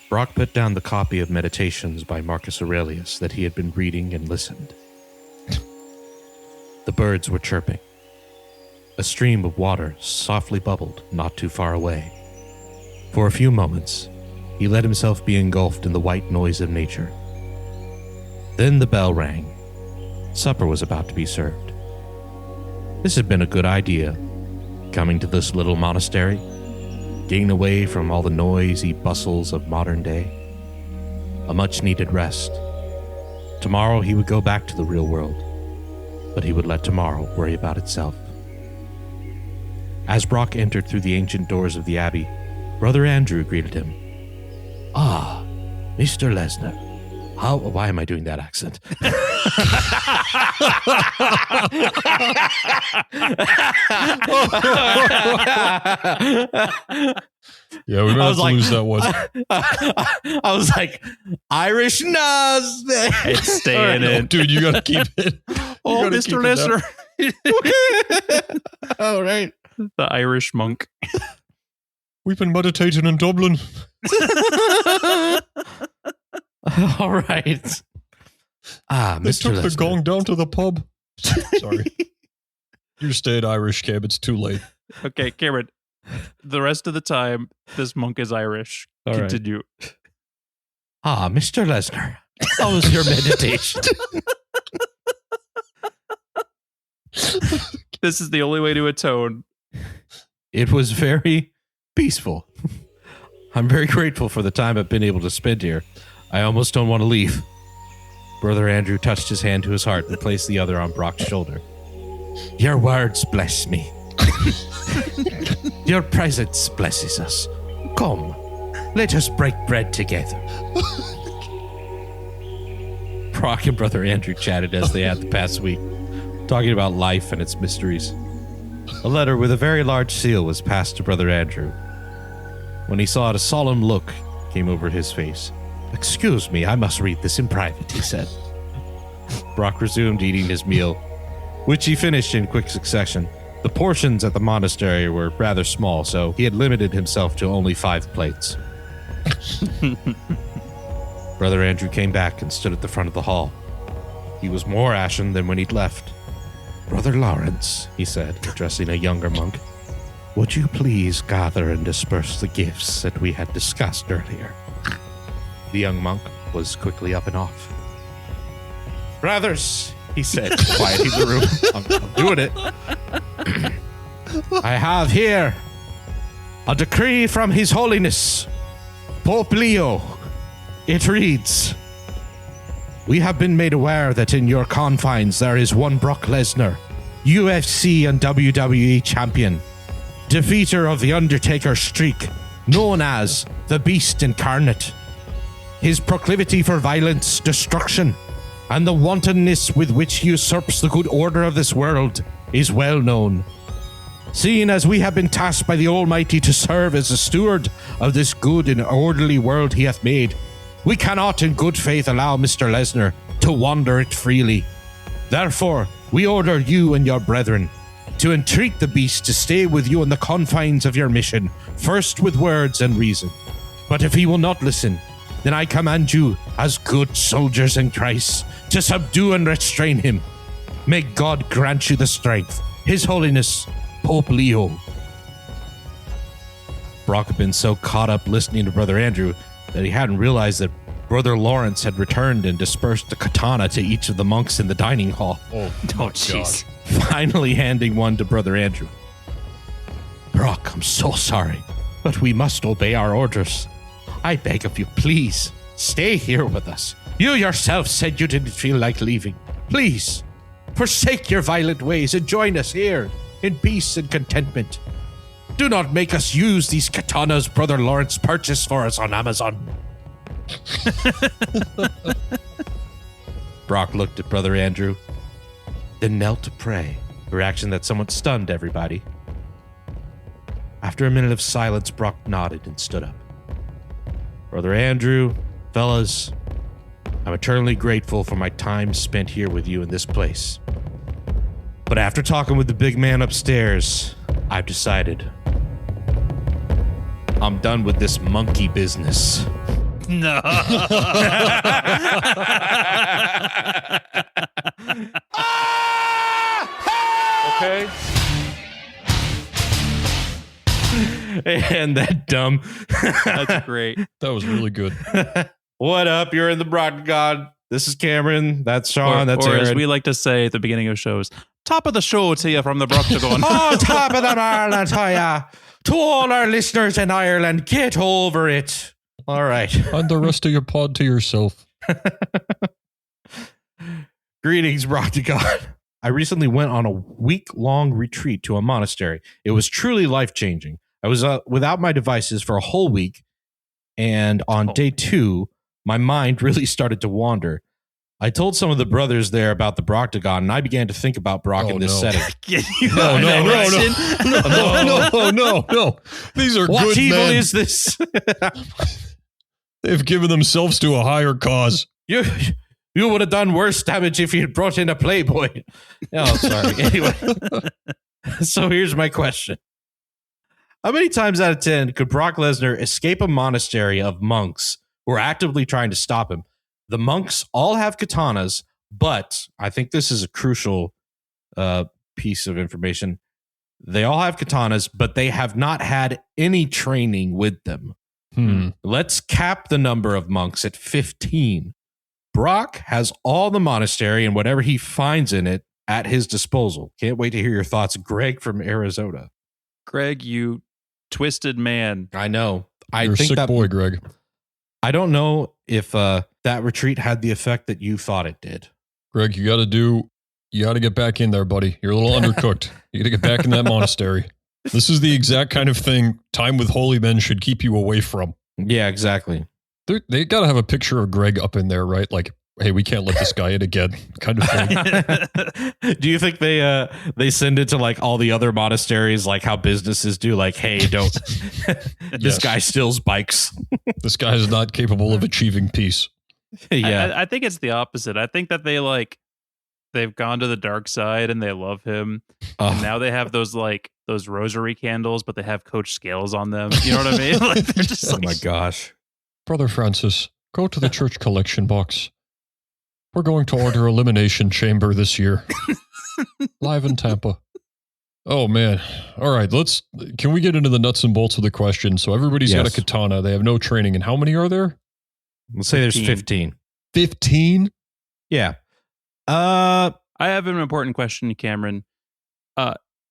Brock put down the copy of Meditations by Marcus Aurelius that he had been reading and listened. The birds were chirping. A stream of water softly bubbled not too far away. For a few moments, he let himself be engulfed in the white noise of nature. Then the bell rang. Supper was about to be served. This had been a good idea, coming to this little monastery, getting away from all the noisy bustles of modern day. A much-needed rest. Tomorrow he would go back to the real world, but he would let tomorrow worry about itself. As Brock entered through the ancient doors of the abbey, Brother Andrew greeted him. "Ah, Mr. Lesnar. Why am I doing that accent?" Yeah, we might have to lose that one. I was like, Irish Nuz. It's staying in. Dude, you got to keep it. Oh, Mr. Lesnar. All right. The Irish monk. We've been meditating in Dublin. All right. Ah, They Mr. took the Lesnar. gong down to the pub. Sorry. You stayed Irish, Cab. It's too late. Okay, Cameron. The rest of the time, this monk is Irish. All right. Continue. Ah, Mr. Lesnar. How was your meditation? This is the only way to atone. It was very peaceful. I'm very grateful for the time I've been able to spend here. I almost don't want to leave. Brother Andrew touched his hand to his heart and placed the other on Brock's shoulder. Your words bless me. Your presence blesses us. Come, let us break bread together. Brock and Brother Andrew chatted as they had the past week, talking about life and its mysteries. A letter with a very large seal was passed to Brother Andrew. When he saw it, a solemn look came over his face. "Excuse me, I must read this in private," he said. Brock resumed eating his meal, which he finished in quick succession. The portions at the monastery were rather small, so he had limited himself to only 5 plates. Brother Andrew came back and stood at the front of the hall. He was more ashen than when he'd left. "Brother Lawrence," he said, addressing a younger monk, "would you please gather and disperse the gifts that we had discussed earlier?" The young monk was quickly up and off. "Brothers," he said, quieting the room. I'm doing it. "I have here a decree from His Holiness, Pope Leo. It reads, we have been made aware that in your confines there is one Brock Lesnar, UFC and WWE champion, defeater of the Undertaker streak, known as the Beast Incarnate. His proclivity for violence, destruction, and the wantonness with which he usurps the good order of this world is well known. Seeing as we have been tasked by the Almighty to serve as a steward of this good and orderly world he hath made, we cannot in good faith allow Mr. Lesnar to wander it freely. Therefore, we order you and your brethren to entreat the beast to stay with you in the confines of your mission, first with words and reason. But if he will not listen, then I command you, as good soldiers in Christ, to subdue and restrain him. May God grant you the strength. His Holiness, Pope Leo." Brock had been so caught up listening to Brother Andrew that he hadn't realized that Brother Lawrence had returned and dispersed the katana to each of the monks in the dining hall. Oh, jeez. Finally handing one to Brother Andrew. "Brock, I'm so sorry, but we must obey our orders. I beg of you, please, stay here with us. You yourself said you didn't feel like leaving. Please, forsake your violent ways and join us here in peace and contentment. Do not make us use these katanas Brother Lawrence purchased for us on Amazon." Brock looked at Brother Andrew, then knelt to pray, a reaction that somewhat stunned everybody. After a minute of silence, Brock nodded and stood up. "Brother Andrew, fellas, I'm eternally grateful for my time spent here with you in this place. But after talking with the big man upstairs, I've decided I'm done with this monkey business." No. Okay. And that dumb. That's great. That was really good. What up? You're in the Broctagon. This is Cameron. That's Sean. That's or Aaron. as we like to say at the beginning of shows, top of the show to you from the Broctagon. Oh, top of the Ireland to ya. To all our listeners in Ireland, get over it. All right. And the rest of your pod to yourself. Greetings, Broctagon. I recently went on a week-long retreat to a monastery. It was truly life-changing. I was without my devices for a whole week, and on day 2, my mind really started to wander. I told some of the brothers there about the Broctagon, and I began to think about Brock in this setting. No. These are What good evil men. is this? They've given themselves to a higher cause. You would have done worse damage if you had brought in a Playboy. Oh, sorry. Anyway, so here's my question. How many times out of 10 could Brock Lesnar escape a monastery of monks who are actively trying to stop him? The monks all have katanas, but I think this is a crucial piece of information. They all have katanas, but they have not had any training with them. Let's cap the number of monks at 15. Brock has all the monastery and whatever he finds in it at his disposal. Can't wait to hear your thoughts, Greg from Arizona. Greg, you twisted man. I know. You're a think sick that boy, Greg. I don't know if that retreat had the effect that you thought it did. Greg, you got to get back in there, buddy. You're a little undercooked. You got to get back in that monastery. This is the exact kind of thing time with holy men should keep you away from. Yeah, exactly. They got to have a picture of Greg up in there, right? Like, hey, we can't let this guy in again, kind of thing. Do you think they send it to like all the other monasteries, like how businesses do? Like, hey, don't. This Yes. guy steals bikes. This guy is not capable of achieving peace. Yeah. I think it's the opposite. I think that they've gone to the dark side and they love him. And now they have those rosary candles, but they have Coach Scales on them. You know what I mean? Like they're just Oh like, my gosh. Brother Francis, go to the church collection box. We're going to order Elimination Chamber this year. Live in Tampa. Oh, man. All right, can we get into the nuts and bolts of the question? So everybody's got a Yes. katana. They have no training. And how many are there? Let's say there's 15. 15? Yeah. I have an important question, Cameron.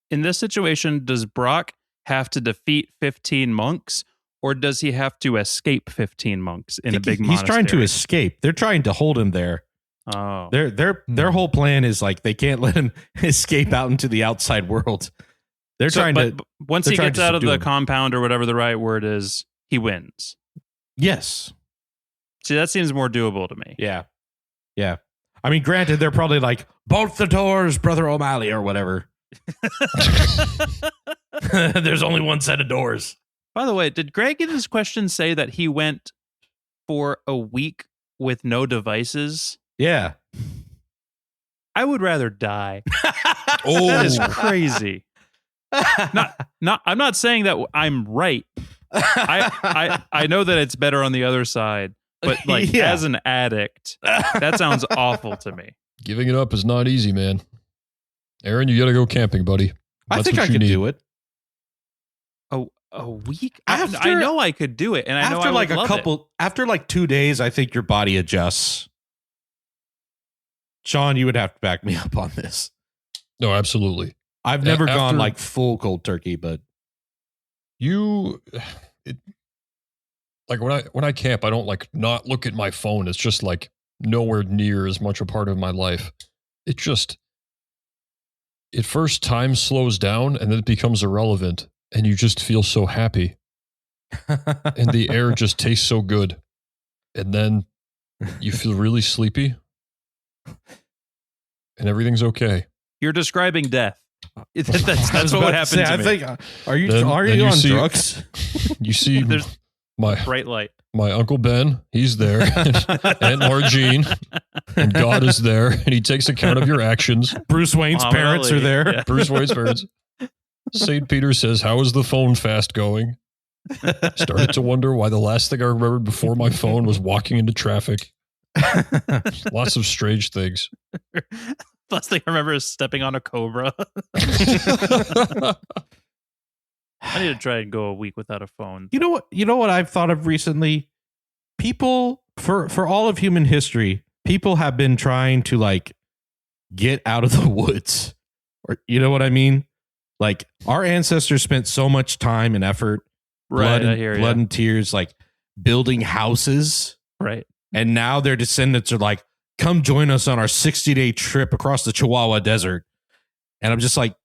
In this situation, does Brock have to defeat 15 monks, or does he have to escape 15 monks in a big monastery? He's trying to escape. They're trying to hold him there. Oh, Their whole plan is like they can't let him escape out into the outside world. They're trying to. But once they're he trying gets to out of subdue the him. compound or whatever the right word is, he wins. Yes. See, that seems more doable to me. Yeah. Yeah. I mean, granted, they're probably like bolt the doors, Brother O'Malley, or whatever. There's only one set of doors. By the way, did Greg in his question say that he went for a week with no devices? Yeah. I would rather die. Oh, That is crazy. I'm not saying that I'm right. I know that it's better on the other side, but like Yeah. as an addict, that sounds awful to me. giving it up is not easy, man. Aaron, you got to go camping, buddy. I That's think what I you could need. do it. A week? After- I know I could do it, and I know After I like would a love couple, after like 2 days, I think your body adjusts. Sean, you would have to back me up on this. No, absolutely. I've never gone after- like full cold turkey, but Like when I camp, I don't like not look at my phone. It's just like nowhere near as much a part of my life. It first time slows down and then it becomes irrelevant and you just feel so happy and the air just tastes so good. And then you feel really sleepy and everything's okay. You're describing death. That's what would happen to I me. think, are you Then on you see- drugs? You see There's my bright light. Uncle Ben, he's there. Aunt Margene, and God is there, and he takes account of your actions. Bruce Wayne's Muhammad parents Ali, are there. yeah. Bruce Wayne's parents. St. Peter says, "How is the phone fast going?" Started to wonder why the last thing I remembered before my phone was walking into traffic. Lots of strange things. Last thing I remember is stepping on a cobra. I need to try and go a week without a phone. You know what I've thought of recently? People for all of human history, people have been trying to like get out of the woods. Or you know what I mean? Like our ancestors spent so much time and effort, blood and tears, like building houses. Right. And now their descendants are like, come join us on our 60-day trip across the Chihuahua Desert. And I'm just like,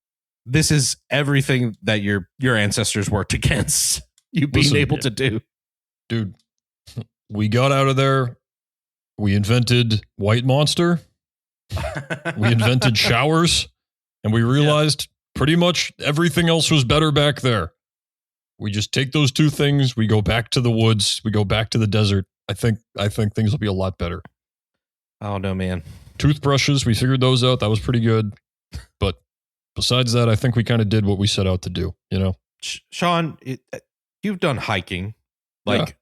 this is everything that your ancestors worked against you being able to do. Dude, we got out of there. We invented White Monster. We invented showers. And we realized pretty much everything else was better back there. We just take those two things. We go back to the woods. We go back to the desert. I think things will be a lot better. Oh, no, man. Toothbrushes, we figured those out. That was pretty good. But besides that, I think we kind of did what we set out to do, you know? Sean, you've done hiking. Like,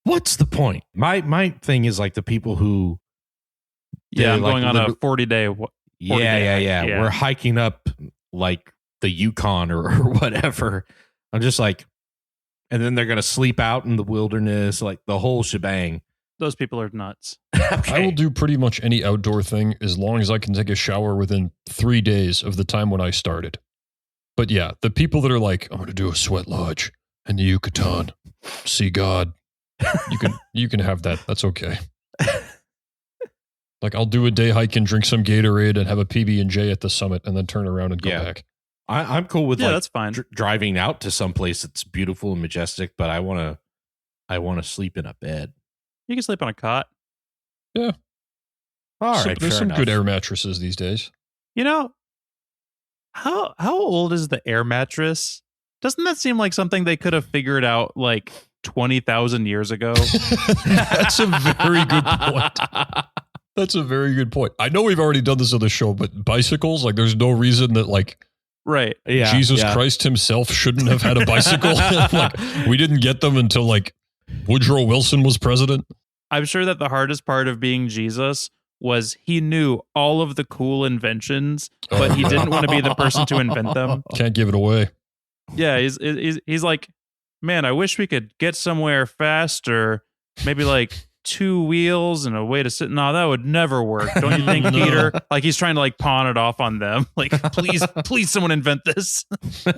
what's the point? My thing is like the people who... Yeah, I'm going on a 40-day... Yeah. We're hiking up like the Yukon or whatever. I'm just like... And then they're going to sleep out in the wilderness, like the whole shebang. Those people are nuts. Okay. I will do pretty much any outdoor thing as long as I can take a shower within 3 days of the time when I started. But yeah, the people that are like, I'm going to do a sweat lodge in the Yucatan, see God. You can have that. That's okay. Like I'll do a day hike and drink some Gatorade and have a PB&J at the summit and then turn around and go back. I'm cool with that's fine. Driving out to some place that's beautiful and majestic, but I want to sleep in a bed. You can sleep on a cot. Yeah. All right. There's some good air mattresses these days. You know, how old is the air mattress? Doesn't that seem like something they could have figured out like 20,000 years ago? That's a very good point. That's a very good point. I know we've already done this on the show, but bicycles, like there's no reason that like right. Yeah, Jesus Christ himself shouldn't have had a bicycle. Like we didn't get them until like Woodrow Wilson was president. I'm sure that the hardest part of being Jesus was he knew all of the cool inventions, but he didn't want to be the person to invent them. Can't give it away. Yeah, he's like, man, I wish we could get somewhere faster. Maybe like 2 wheels and a way to sit. No, that would never work. Don't you think, Peter? Like he's trying to like pawn it off on them. Like, please, someone invent this.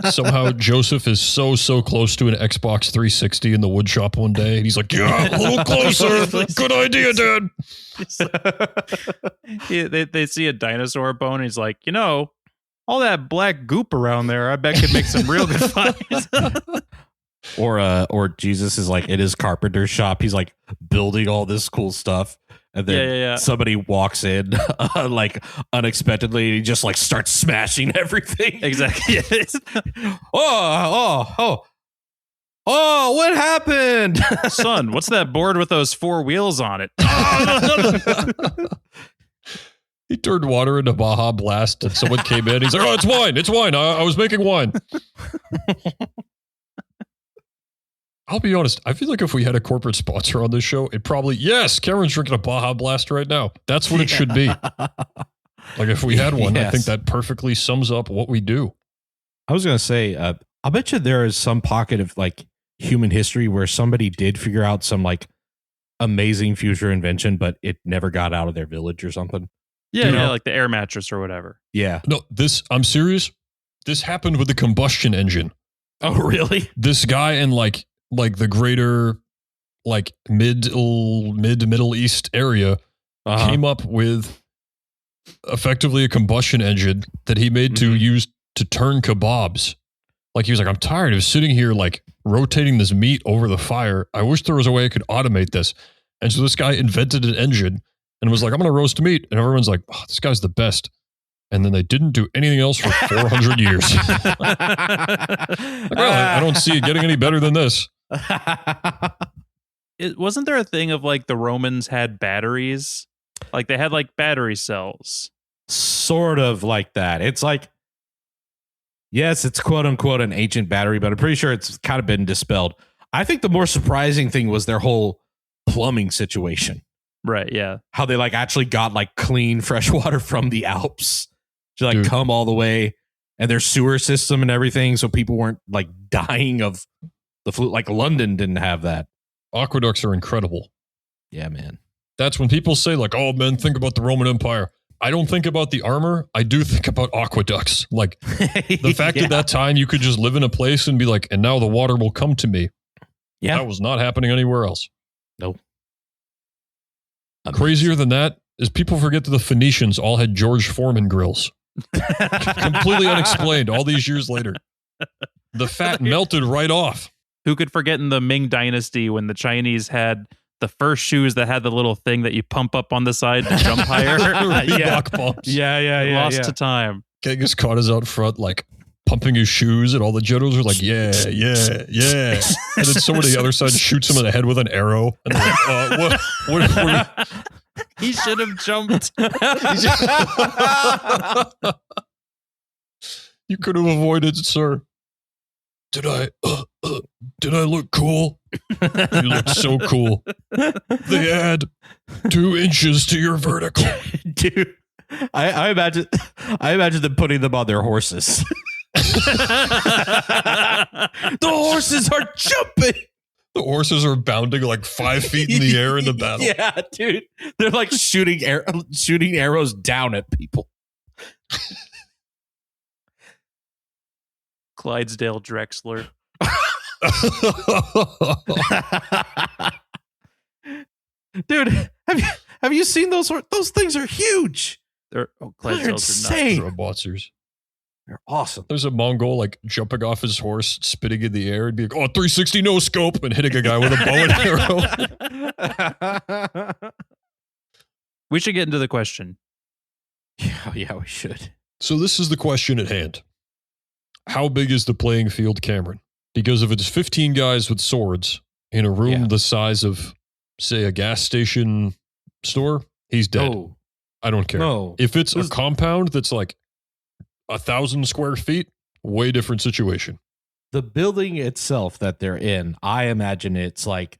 Somehow Joseph is so close to an Xbox 360 in the wood shop one day, and he's like, "Yeah, a little closer. Good idea, Dad." They see a dinosaur bone, and he's like, you know, all that black goop around there, I bet could make some real good fires. Or Jesus is like in his carpenter shop. He's like building all this cool stuff, and then somebody walks in like unexpectedly. And he just like starts smashing everything. Exactly. Oh! What happened, son? What's that board with those 4 wheels on it? He turned water into Baja Blast, and someone came in. He's like, "Oh, it's wine! It's wine! I was making wine." I'll be honest. I feel like if we had a corporate sponsor on this show, it probably, yes, Cameron's drinking a Baja Blast right now. That's what it should be. Like if we had one, I think that perfectly sums up what we do. I was going to say, I'll bet you there is some pocket of like human history where somebody did figure out some like amazing future invention, but it never got out of their village or something. Yeah, like the air mattress or whatever. Yeah. No, I'm serious. This happened with the combustion engine. Oh, really? This guy in like the greater like Middle East area came up with effectively a combustion engine that he made to use to turn kebabs. Like he was like, I'm tired of sitting here like rotating this meat over the fire. I wish there was a way I could automate this. And so this guy invented an engine and was like, I'm going to roast meat. And everyone's like, oh, this guy's the best. And then they didn't do anything else for 400 years. Like, well, I don't see it getting any better than this. Wasn't there a thing of like the Romans had batteries? Like they had like battery cells. Sort of like that. It's like, Yes, it's quote unquote an ancient battery, but I'm pretty sure it's kind of been dispelled. I think the more surprising thing was their whole plumbing situation. Right, yeah. How they like actually got like clean fresh water from the Alps to like Dude. come all the way, and their sewer system and everything, so people weren't like dying of the flu. Like London didn't have that. Aqueducts are incredible. Yeah, man. That's when people say, like, oh, man, think about the Roman Empire. I don't think about the armor. I do think about aqueducts. Like, the fact at that time you could just live in a place and be like, and now the water will come to me. Yeah. That was not happening anywhere else. Nope. Crazier than that is people forget that the Phoenicians all had George Foreman grills. Completely unexplained all these years later. The fat melted right off. Who could forget in the Ming Dynasty when the Chinese had the first shoes that had the little thing that you pump up on the side to jump higher? Reebok pumps. Yeah. Lost to time. Genghis Khan is out front, like, pumping his shoes, and all the generals are like, yeah. And then somebody on the other side shoots him in the head with an arrow. And they're like, what He should have jumped. You could have avoided it, sir. Did I look cool? You look so cool. They add 2 inches to your vertical. Dude, I imagine them putting them on their horses. The horses are jumping. The horses are bounding like 5 feet in the air in the battle. Yeah, dude. They're like shooting arrows down at people. Clydesdale Drexler. Dude, have you seen those? Those things are huge. They're They're Clydesdales are insane. Robotsers. They're awesome. There's a Mongol like jumping off his horse, spitting in the air, and be like, "Oh, 360 no scope," and hitting a guy with a bow and arrow. We should get into the question. Yeah, we should. So this is the question at hand. How big is the playing field, Cameron? Because if it's 15 guys with swords in a room the size of, say, a gas station store, he's dead. No. I don't care. No. If it's a compound that's like 1,000 square feet, way different situation. The building itself that they're in, I imagine it's like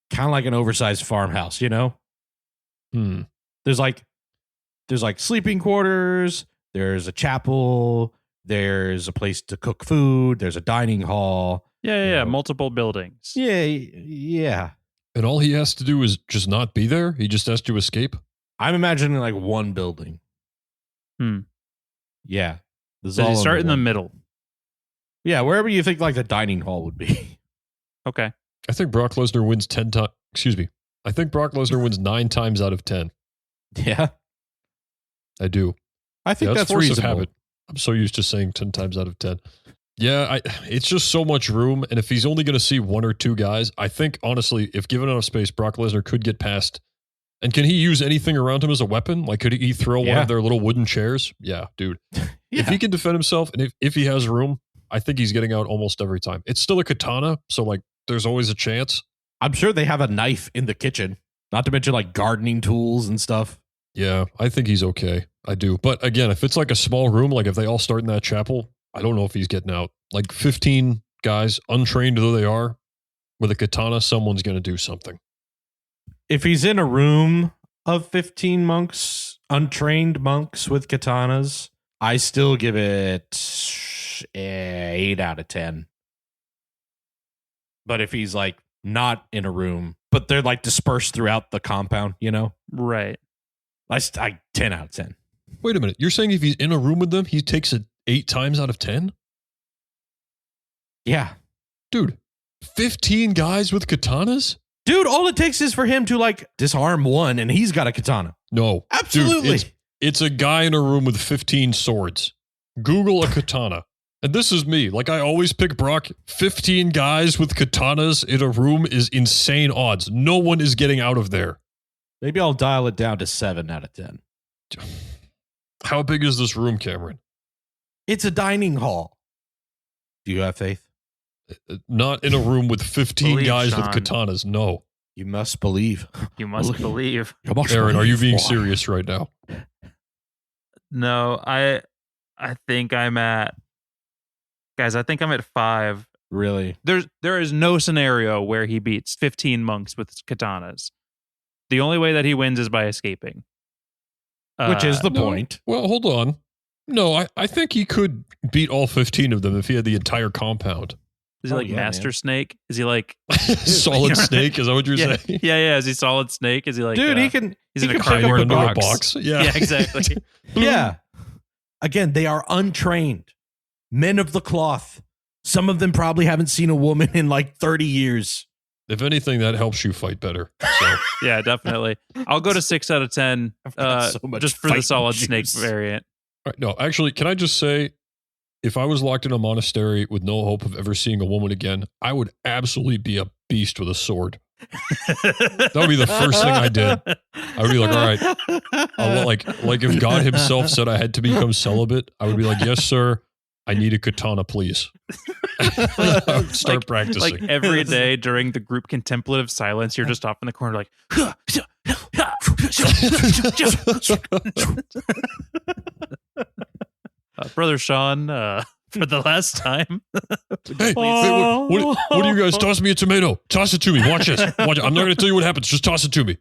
kind of like an oversized farmhouse, you know? There's like sleeping quarters, there's a chapel, there's a place to cook food, there's a dining hall. Yeah. Multiple buildings. Yeah. And all he has to do is just not be there? He just has to escape? I'm imagining like one building. Yeah. Does he start in the middle? Yeah, wherever you think like the dining hall would be. Okay. I think Brock Lesnar wins 10 times. Excuse me. I think Brock Lesnar wins 9 times out of 10. Yeah. I do. I think that's force of reasonable. habit. I'm so used to saying 10 times out of 10. Yeah, it's just so much room. And if he's only going to see 1 or 2 guys, I think, honestly, if given enough space, Brock Lesnar could get past. And can he use anything around him as a weapon? Like, could he throw one of their little wooden chairs? Yeah, dude. If he can defend himself and if he has room, I think he's getting out almost every time. It's still a katana, so, like, there's always a chance. I'm sure they have a knife in the kitchen, not to mention like gardening tools and stuff. Yeah, I think he's okay. I do. But again, if it's like a small room, like if they all start in that chapel, I don't know if he's getting out. Like 15 guys, untrained though they are, with a katana, someone's going to do something. If he's in a room of 15 monks, untrained monks with katanas, I still give it 8 out of 10. But if he's like not in a room, but they're like dispersed throughout the compound, you know? Right. I 10 out of 10. Wait a minute. You're saying if he's in a room with them, he takes it 8 times out of 10? Yeah. Dude, 15 guys with katanas? Dude, all it takes is for him to like disarm one and he's got a katana. No. Absolutely. Dude, it's a guy in a room with 15 swords. Google a katana. And this is me. Like I always pick Brock. 15 guys with katanas in a room is insane odds. No one is getting out of there. Maybe I'll dial it down to 7 out of 10. How big is this room, Cameron? It's a dining hall. Do you have faith? Not in a room with 15 Believe, guys Sean. with katanas. No. You must believe. You must believe. Aaron, are you being serious right now? No, I think I'm at Guys, I think I'm at 5. Really? There is no scenario where he beats 15 monks with katanas. The only way that he wins is by escaping. Which is the No. point. Well, hold on. No, I think he could beat all 15 of them if he had the entire compound. Is he Oh, like yeah, Master man. Snake? Is he like Solid Snake, is that what you're yeah, saying? yeah? Is he Solid Snake? Is he like Dude, he can he's he in a can pick up cardboard a box. Yeah. Yeah, exactly. Yeah. Again, they are untrained. Men of the cloth. Some of them probably haven't seen a woman in like 30 years. If anything, that helps you fight better. So Yeah, definitely. I'll go to 6 out of 10 I've got so much just for the fighting Solid juice. Snake variant. all right, no, actually, can I just say, if I was locked in a monastery with no hope of ever seeing a woman again, I would absolutely be a beast with a sword. That would be the first thing I did. I would be like, all right, like if God himself said I had to become celibate, I would be like, yes, sir, I need a katana, please. I would start practicing. Like every day during the group contemplative silence, you're just off in the corner like Brother Sean, for the last time. Hey, what do you guys? Toss me a tomato. Toss it to me. Watch this. Watch it. I'm not going to tell you what happens. Just toss it to me.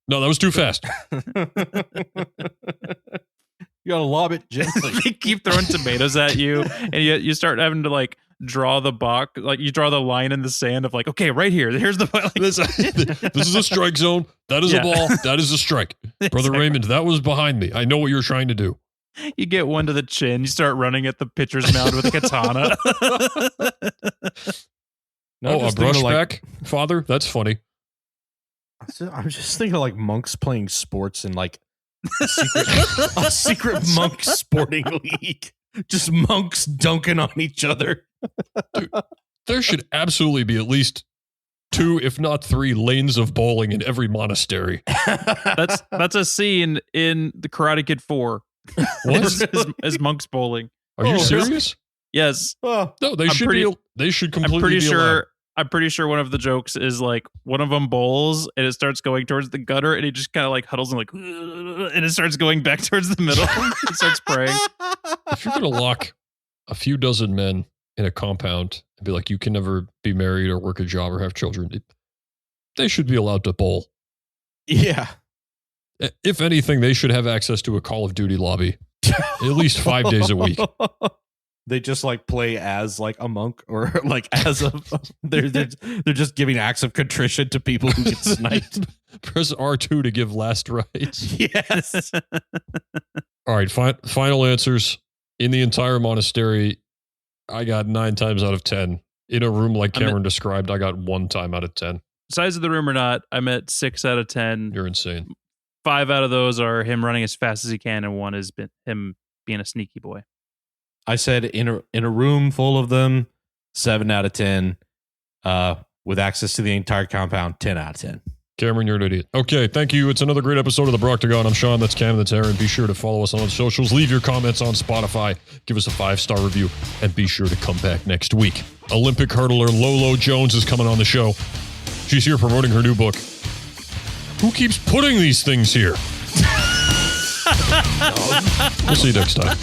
No, that was too fast. You gotta lob it gently. They keep throwing tomatoes at you, and you start having to like draw the box, like you draw the line in the sand of like, okay, right here, here's the like, This is a strike zone. That is Yeah. a ball. That is a strike. Brother Exactly. Raymond, that was behind me. I know what you're trying to do. You get one to the chin, you start running at the pitcher's mound with a katana. No, Oh, a just thinking of, brushback, Father? That's funny. I'm just thinking of like monks playing sports in like a secret monk sporting league. Just monks dunking on each other. There should absolutely be at least 2, if not 3, lanes of bowling in every monastery. That's a scene in the Karate Kid 4. What? As monks bowling. Are you Oh, serious? Yes, Oh, No, they I'm should pretty- be. They should completely I'm pretty be sure. allowed. I'm pretty sure one of the jokes is like one of them bowls and it starts going towards the gutter and he just kind of like huddles and like and it starts going back towards the middle. It starts praying. If you're going to lock a few dozen men in a compound and be like, you can never be married or work a job or have children, they should be allowed to bowl. yeah. If anything, they should have access to a Call of Duty lobby at least 5 days a week. They just like play as like a monk or like as a they're just giving acts of contrition to people who get sniped. Press R2 to give last rites. Yes. All right, final answers. In the entire monastery, I got 9 times out of 10. In a room like Cameron described, I got 1 time out of 10. Size of the room or not, I'm at 6 out of 10. You're insane. 5 out of those are him running as fast as he can, and 1 is him being a sneaky boy. I said in a room full of them, 7 out of 10. With access to the entire compound, 10 out of 10. Cameron, you're an idiot. Okay, thank you. It's another great episode of the Broctagon. I'm Sean. That's Cam. That's Aaron. Be sure to follow us on socials. Leave your comments on Spotify. Give us a 5-star review. And be sure to come back next week. Olympic hurdler Lolo Jones is coming on the show. She's here promoting her new book. Who keeps putting these things here? We'll see you next time.